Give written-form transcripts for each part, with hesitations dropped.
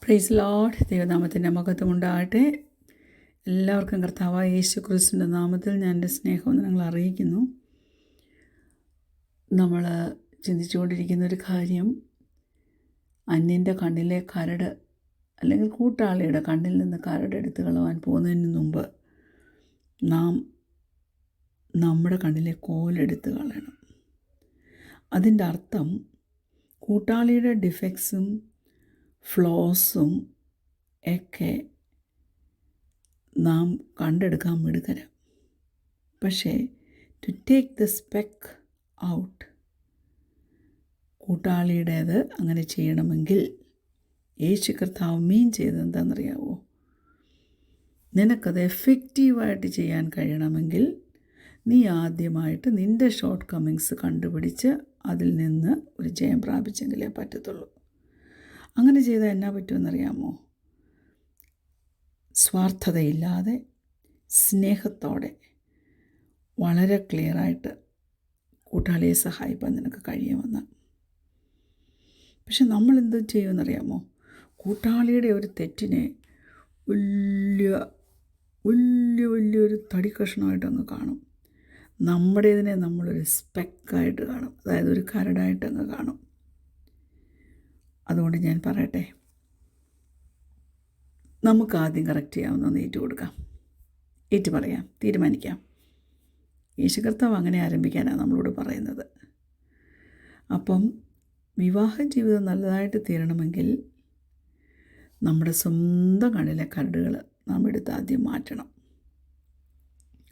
Praise Lord. ദൈവനാമത്തിൻ്റെ മഹത്വമുണ്ടാകട്ടെ. എല്ലാവർക്കും കർത്താവായ യേശു ക്രിസ്തുവിൻ്റെ നാമത്തിൽ ഞാൻ എൻ്റെ സ്നേഹവന്ദനങ്ങൾ അറിയിക്കുന്നു. നമ്മൾ ചിന്തിച്ചുകൊണ്ടിരിക്കുന്ന ഒരു കാര്യം, അന്യൻ്റെ കണ്ണിലെ കരട് അല്ലെങ്കിൽ കൂട്ടാളിയുടെ കണ്ണിൽ നിന്ന് കരട് എടുത്ത് കളവാൻ പോകുന്നതിന് മുമ്പ് നാം നമ്മുടെ കണ്ണിലെ കോലെടുത്ത് കളയണം. അതിൻ്റെ അർത്ഥം കൂട്ടാളിയുടെ ഡിഫെക്ട്സും ഫ്ലോസും ഒക്കെ നാം കണ്ടെടുക്കാൻ മിടുക്കരാം. പക്ഷേ to take the speck out, കൂട്ടാളിയുടേത് അങ്ങനെ ചെയ്യണമെങ്കിൽ യേശു കർത്താവ് മീൻ ചെയ്തത് എന്താണെന്നറിയാവോ? നിനക്കത് എഫക്റ്റീവായിട്ട് ചെയ്യാൻ കഴിയണമെങ്കിൽ നീ ആദ്യമായിട്ട് നിൻ്റെ ഷോർട്ട് കമ്മിങ്സ് കണ്ടുപിടിച്ച് അതിൽ നിന്ന് ഒരു ജയം പ്രാപിച്ചെങ്കിലേ പറ്റത്തുള്ളൂ. അങ്ങനെ ചെയ്താൽ എന്നാ പറ്റുമെന്നറിയാമോ? സ്വാർത്ഥതയില്ലാതെ സ്നേഹത്തോടെ വളരെ ക്ലിയറായിട്ട് കൂട്ടാളിയെ സഹായിക്കാൻ നിനക്ക് കഴിയുമെന്ന്. പക്ഷെ നമ്മളെന്ത് ചെയ്യുമെന്നറിയാമോ? കൂട്ടാളിയുടെ ഒരു തെറ്റിനെ വലിയൊരു തടി കഷ്ണമായിട്ട് അങ്ങ് കാണും. നമ്മുടേതിനെ നമ്മളൊരു സ്പെക്കായിട്ട് കാണും, അതായത് ഒരു കരടായിട്ട് അങ്ങ് കാണും. അതുകൊണ്ട് ഞാൻ പറയട്ടെ, നമുക്ക് ആദ്യം കറക്റ്റ് ചെയ്യാവുന്ന ഏറ്റു കൊടുക്കാം, ഏറ്റു പറയാം, തീരുമാനിക്കാം. യേശു കർത്താവ് അങ്ങനെ ആരംഭിക്കാനാണ് നമ്മളോട് പറയുന്നത്. അപ്പം വിവാഹ ജീവിതം നല്ലതായിട്ട് തീരണമെങ്കിൽ നമ്മുടെ സ്വന്തം കണ്ണിലെ കരടുകൾ നാം എടുത്ത് ആദ്യം മാറ്റണം.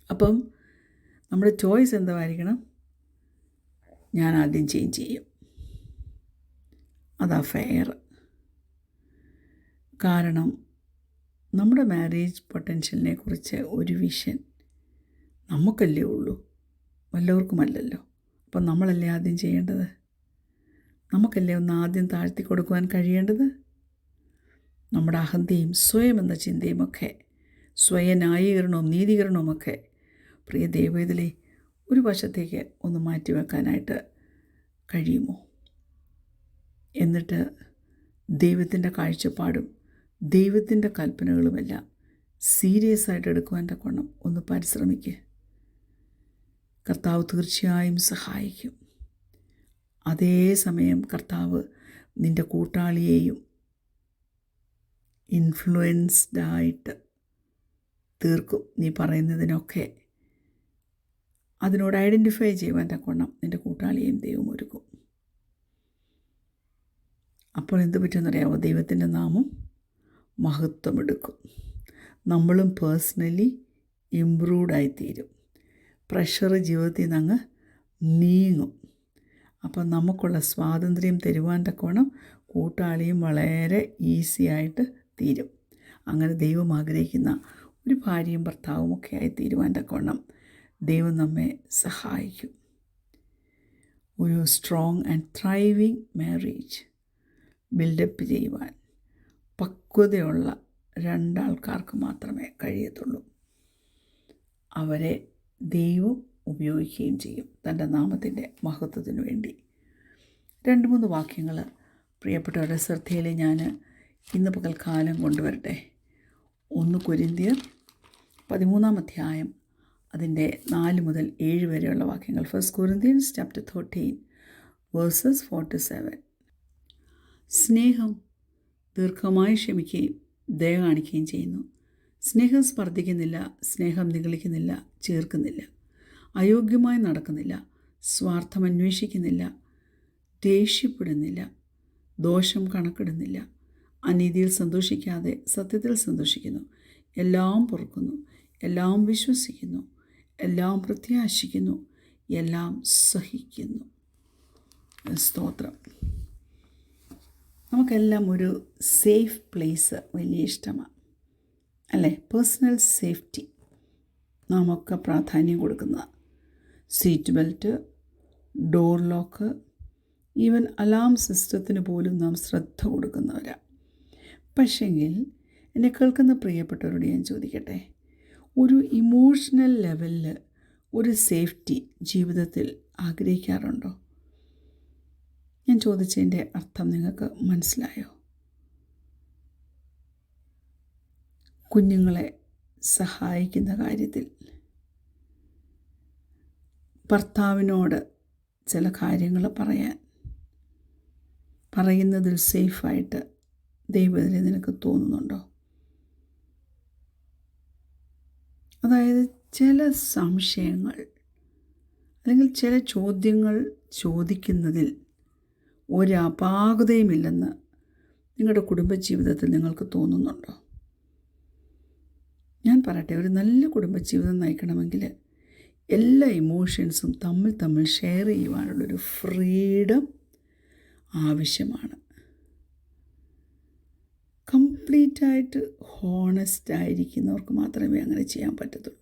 അപ്പം നമ്മുടെ ചോയ്സ് എന്തായിരിക്കണം? ഞാൻ ആദ്യം ചേഞ്ച് ചെയ്യും. അതാ ഫെയർ. കാരണം നമ്മുടെ മാരേജ് പൊട്ടൻഷ്യലിനെ കുറിച്ച് ഒരു വിഷൻ നമുക്കല്ലേ ഉള്ളൂ, വല്ലവർക്കുമല്ലല്ലോ. അപ്പം നമ്മളല്ലേ ആദ്യം ചെയ്യേണ്ടത്? നമുക്കല്ലേ ഒന്ന് ആദ്യം താഴ്ത്തി കൊടുക്കുവാൻ കഴിയേണ്ടത്? നമ്മുടെ അഹന്തയും സ്വയം എന്ന ചിന്തയുമൊക്കെ, സ്വയന്യായീകരണവും നീതീകരണവുമൊക്കെ പ്രിയ ദൈവത്തിലെ ഒരു വശത്തേക്ക് ഒന്ന് മാറ്റിവെക്കാനായിട്ട് കഴിയുമോ? എന്നിട്ട് ദൈവത്തിൻ്റെ കാഴ്ചപ്പാടും ദൈവത്തിൻ്റെ കൽപ്പനകളുമെല്ലാം സീരിയസ് ആയിട്ട് എടുക്കുവാൻ തക്കവണ്ണം ഒന്ന് പരിശ്രമിക്കുക. കർത്താവ് തീർച്ചയായും സഹായിക്കും. അതേസമയം കർത്താവ് നിൻ്റെ കൂട്ടാളിയെയും ഇൻഫ്ലുവൻസ്ഡായിട്ട് തീർക്കും. നീ പറയുന്നതിനൊക്കെ അതിനോട് ഐഡൻറ്റിഫൈ ചെയ്യുവാൻ തക്കവണ്ണം നിൻ്റെ കൂട്ടാളിയെയും ദൈവം ഒരുക്കും. അപ്പോൾ എന്ത് പറ്റുമെന്നറിയാമോ? ദൈവത്തിൻ്റെ നാമം മഹത്വമെടുക്കും. നമ്മളും പേഴ്സണലി ഇംപ്രൂവ്ഡായിത്തീരും. പ്രഷർ ജീവിതത്തിൽ നിന്ന് അങ്ങ് നീങ്ങും. അപ്പം നമുക്കുള്ള സ്വാതന്ത്ര്യം തരുവാൻ തക്കവണ്ണം കൂട്ടാളിയും വളരെ ഈസി ആയിട്ട് തീരും. അങ്ങനെ ദൈവം ആഗ്രഹിക്കുന്ന ഒരു ഭാര്യയും ഭർത്താവും ഒക്കെ ആയി തീരുവാൻ തക്കവണ്ണം ദൈവം നമ്മെ സഹായിക്കും. ഒരു strong and thriving marriage build up ചെയ്യുവാൻ പക്വതയുള്ള രണ്ടാൾക്കാർക്ക് മാത്രമേ കഴിയത്തുള്ളൂ. അവരെ ദൈവം ഉപയോഗിക്കുകയും ചെയ്യും തൻ്റെ നാമത്തിൻ്റെ മഹത്വത്തിനു വേണ്ടി. 2-3 വാക്യങ്ങൾ പ്രിയപ്പെട്ടവരുടെ ശ്രദ്ധയിൽ ഞാൻ ഇന്ന് പകൽക്കാലം കൊണ്ടുവരട്ടെ. 1 കൊരിന്ത്യർ 13-ാം അധ്യായം അതിൻ്റെ 4 മുതൽ 7 വരെയുള്ള വാക്യങ്ങൾ. 1 Corinthians chapter 13 verses 4-7. സ്നേഹം ദീർഘമായി ക്ഷമിക്കുകയും ദയ കാണിക്കുകയും ചെയ്യുന്നു. സ്നേഹം സ്പർദ്ധിക്കുന്നില്ല, സ്നേഹം നിഗളിക്കുന്നില്ല, ചേർക്കുന്നില്ല, അയോഗ്യമായി നടക്കുന്നില്ല, സ്വാർത്ഥം അന്വേഷിക്കുന്നില്ല, ദേഷ്യപ്പെടുന്നില്ല, ദോഷം കണക്കിടുന്നില്ല, അനീതിയിൽ സന്തോഷിക്കാതെ സത്യത്തിൽ സന്തോഷിക്കുന്നു, എല്ലാം പൊറുക്കുന്നു, എല്ലാം വിശ്വസിക്കുന്നു, എല്ലാം പ്രത്യാശിക്കുന്നു, എല്ലാം സഹിക്കുന്നു. സ്തോത്രം. നമുക്കെല്ലാം ഒരു സേഫ് പ്ലേസ് വലിയ ഇഷ്ടമാണ്, അല്ലേ? പേഴ്സണൽ സേഫ്റ്റി നാമൊക്കെ പ്രാധാന്യം കൊടുക്കുന്നതാണ്. Seat belt, door lock, even alarm സിസ്റ്റത്തിന് പോലും നാം ശ്രദ്ധ കൊടുക്കുന്നവരാണ്. പക്ഷെങ്കിൽ എന്നെ കേൾക്കുന്ന പ്രിയപ്പെട്ടവരോട് ഞാൻ ചോദിക്കട്ടെ, ഒരു ഇമോഷണൽ ലെവലിൽ ഒരു സേഫ്റ്റി ജീവിതത്തിൽ ആഗ്രഹിക്കാറുണ്ടോ? ഞാൻ ചോദിച്ചതിൻ്റെ അർത്ഥം നിങ്ങൾക്ക് മനസ്സിലായോ? കുഞ്ഞുങ്ങളെ സഹായിക്കുന്ന കാര്യത്തിൽ, ഭർത്താവിനോട് ചില കാര്യങ്ങൾ പറയുന്നതിൽ സേഫായിട്ട് ദൈവത്തിനെ നിനക്ക് തോന്നുന്നുണ്ടോ? അതായത് ചില സംശയങ്ങൾ അല്ലെങ്കിൽ ചില ചോദ്യങ്ങൾ ചോദിക്കുന്നതിൽ ഒരപാകതയുമില്ലെന്ന് നിങ്ങളുടെ കുടുംബജീവിതത്തിൽ നിങ്ങൾക്ക് തോന്നുന്നുണ്ടോ? ഞാൻ പറയട്ടെ, ഒരു നല്ല കുടുംബജീവിതം നയിക്കണമെങ്കിൽ എല്ലാ ഇമോഷൻസും തമ്മിൽ ഷെയർ ചെയ്യുവാനുള്ളൊരു ഫ്രീഡം ആവശ്യമാണ്. കംപ്ലീറ്റായിട്ട് ഹോണസ്റ്റ് ആയിരിക്കുന്നവർക്ക് മാത്രമേ അങ്ങനെ ചെയ്യാൻ പറ്റത്തുള്ളൂ.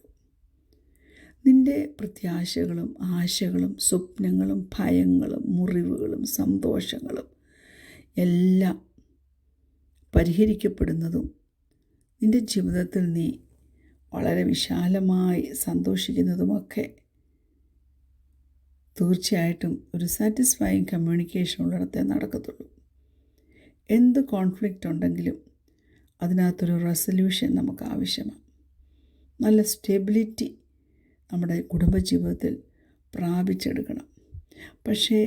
നിൻ്റെ പ്രത്യാശകളും ആശകളും സ്വപ്നങ്ങളും ഭയങ്ങളും മുറിവുകളും സന്തോഷങ്ങളും എല്ലാം പരിഹരിക്കപ്പെടുന്നതും നിൻ്റെ ജീവിതത്തിൽ നീ വളരെ വിശാലമായി സന്തോഷിക്കുന്നതുമൊക്കെ തീർച്ചയായിട്ടും ഒരു സാറ്റിസ്ഫൈയിങ് കമ്മ്യൂണിക്കേഷൻ ഉള്ളിടത്തേ നടക്കത്തുള്ളൂ. എന്ത് കോൺഫ്ലിക്റ്റ് ഉണ്ടെങ്കിലും അതിനകത്തൊരു റെസൊല്യൂഷൻ നമുക്ക് ആവശ്യമാണ്. നല്ല സ്റ്റെബിലിറ്റി നമ്മുടെ കുടുംബജീവിതത്തിൽ പ്രാപിച്ചെടുക്കണം. പക്ഷേ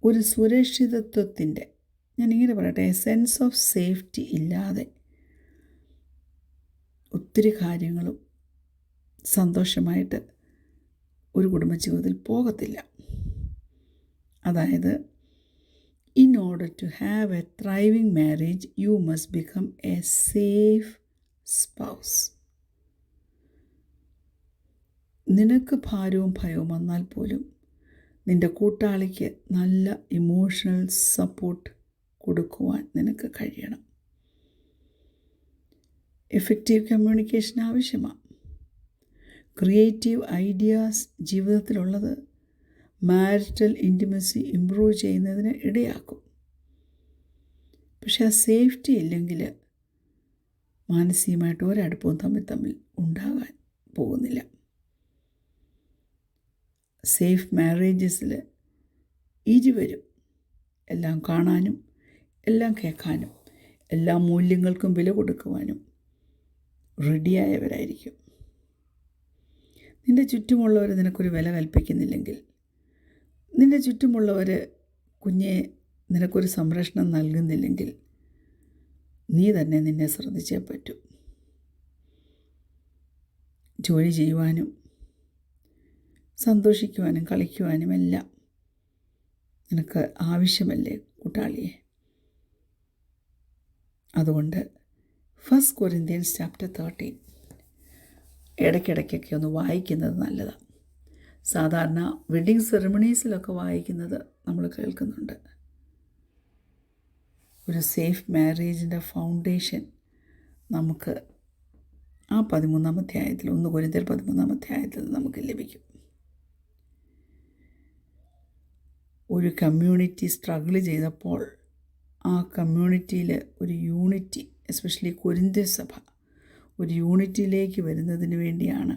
ഒരു സുരക്ഷിതത്വത്തിൻ്റെ, ഞാനിങ്ങനെ പറയട്ടെ, സെൻസ് ഓഫ് സേഫ്റ്റി ഇല്ലാതെ ഒത്തിരി കാര്യങ്ങളും സന്തോഷമായിട്ട് ഒരു കുടുംബജീവിതത്തിൽ പോകത്തില്ല. അതായത്, in order to have a thriving marriage, you must become a safe spouse. നിനക്ക് ഭാരവും ഭയവും വന്നാൽ പോലും നിൻ്റെ കൂട്ടാളിക്ക് നല്ല ഇമോഷണൽ സപ്പോർട്ട് കൊടുക്കുവാൻ നിനക്ക് കഴിയണം. എഫക്റ്റീവ് കമ്മ്യൂണിക്കേഷൻ ആവശ്യമാണ്. ക്രിയേറ്റീവ് ഐഡിയാസ് ജീവിതത്തിലുള്ളത് മാരിറ്റൽ ഇൻറ്റിമസി ഇമ്പ്രൂവ് ചെയ്യുന്നതിന് ഇടയാക്കും. പക്ഷെ ആ സേഫ്റ്റി ഇല്ലെങ്കിൽ മാനസികമായിട്ട് ഒരടുപ്പവും തമ്മിൽ ഉണ്ടാകാൻ പോകുന്നില്ല. സേഫ് മാരേജസിൽ ഇരുവരും എല്ലാം കാണാനും എല്ലാം കേൾക്കാനും എല്ലാ മൂല്യങ്ങൾക്കും വില കൊടുക്കുവാനും റെഡിയായവരായിരിക്കും. നിൻ്റെ ചുറ്റുമുള്ളവർ നിനക്കൊരു വില കൽപ്പിക്കുന്നില്ലെങ്കിൽ, നിൻ്റെ ചുറ്റുമുള്ളവർ കുഞ്ഞെ നിനക്കൊരു സംരക്ഷണം നൽകുന്നില്ലെങ്കിൽ, നീ തന്നെ നിന്നെ ശ്രദ്ധിച്ചേ പറ്റൂ. ജോലി ചെയ്യുവാനും സന്തോഷിക്കുവാനും കളിക്കുവാനും എല്ലാം നിനക്ക് ആവശ്യമല്ലേ കൂട്ടാളിയെ? അതുകൊണ്ട് 1 Corinthians chapter 13 ഇടയ്ക്കിടയ്ക്കൊക്കെ ഒന്ന് വായിക്കുന്നത് നല്ലതാണ്. സാധാരണ വെഡ്ഡിങ് സെറിമണീസിലൊക്കെ വായിക്കുന്നത് നമ്മൾ കേൾക്കുന്നുണ്ട്. ഒരു സേഫ് മാരേജിൻ്റെ ഫൗണ്ടേഷൻ നമുക്ക് ആ 13-ാം അധ്യായത്തിൽ 1 കൊരിന്ത്യർ 13-ാം അധ്യായത്തിൽ നമുക്ക് ലഭിക്കും. ഒരു കമ്മ്യൂണിറ്റി സ്ട്രഗിൾ ചെയ്തപ്പോൾ ആ കമ്മ്യൂണിറ്റിയിൽ ഒരു യൂണിറ്റി, എസ്പെഷ്യലി കൊരിന്ത്യ സഭ ഒരു യൂണിറ്റിയിലേക്ക് വരുന്നതിന് വേണ്ടിയാണ്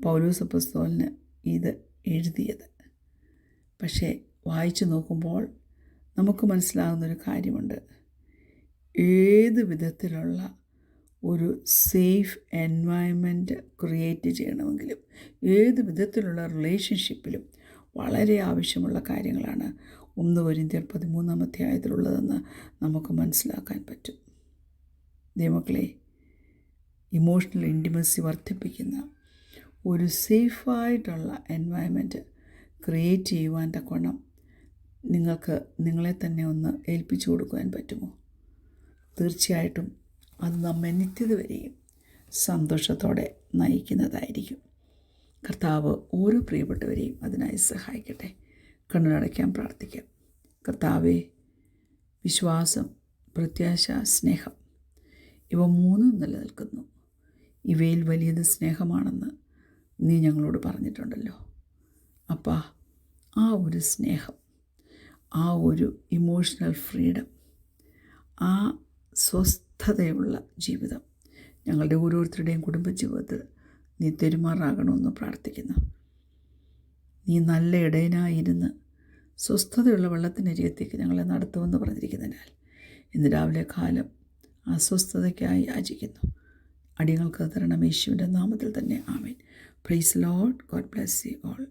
പൗലോസ് അപ്പോസ്തലൻ ഇത് എഴുതിയത്. പക്ഷേ വായിച്ചു നോക്കുമ്പോൾ നമുക്ക് മനസ്സിലാകുന്നൊരു കാര്യമുണ്ട്. ഏത് വിധത്തിലുള്ള ഒരു സേഫ് എൻവയൺമെൻറ്റ് ക്രിയേറ്റ് ചെയ്യണമെങ്കിലും, ഏത് വിധത്തിലുള്ള റിലേഷൻഷിപ്പിലും വളരെ ആവശ്യമുള്ള കാര്യങ്ങളാണ് 1 കൊരിന്ത്യർ 13-ാം അധ്യായത്തിലുള്ളതെന്ന് നമുക്ക് മനസ്സിലാക്കാൻ പറ്റും. ദൈവമക്കളെ, ഇമോഷണൽ ഇൻറ്റിമസി വർദ്ധിപ്പിക്കുന്ന ഒരു സേഫായിട്ടുള്ള എൻവയൺമെൻറ്റ് ക്രിയേറ്റ് ചെയ്യുവാൻ തക്കവണ്ണം നിങ്ങൾക്ക് നിങ്ങളെ തന്നെ ഒന്ന് ഏൽപ്പിച്ചു കൊടുക്കുവാൻ പറ്റുമോ? തീർച്ചയായിട്ടും അത് നമ്മെ നിത്യത വരെയും സന്തോഷത്തോടെ നയിക്കുന്നതായിരിക്കും. കർത്താവ് ഓരോ പ്രിയപ്പെട്ടവരെയും അതിനായി സഹായിക്കട്ടെ. കണ്ണുനടയ്ക്കാൻ പ്രാർത്ഥിക്കാം. കർത്താവേ, വിശ്വാസം, പ്രത്യാശ, സ്നേഹം, ഇവ മൂന്നും നിലനിൽക്കുന്നു. ഇവയിൽ വലിയത് സ്നേഹമാണെന്ന് നീ ഞങ്ങളോട് പറഞ്ഞിട്ടുണ്ടല്ലോ. അപ്പാ, ആ ഒരു സ്നേഹം, ആ ഒരു ഇമോഷണൽ ഫ്രീഡം, ആ സ്വസ്ഥതയുള്ള ജീവിതം ഞങ്ങളുടെ ഓരോരുത്തരുടെയും കുടുംബജീവിതത്തിൽ നീ തെരുമാറാകണമെന്ന് പ്രാർത്ഥിക്കുന്നു. നീ നല്ല ഇടയനായിരുന്ന് സ്വസ്ഥതയുള്ള വെള്ളത്തിനരികത്തേക്ക് ഞങ്ങളെ നടത്തുമെന്ന് പറഞ്ഞിരിക്കുന്നതിനാൽ ഇന്ന് രാവിലെ കാലം അസ്വസ്ഥതയ്ക്കായി യാചിക്കുന്നു. അടിയങ്ങൾക്ക് തരണം യേശുവിൻ്റെ നാമത്തിൽ തന്നെ. Amen. Praise lord. God bless you all.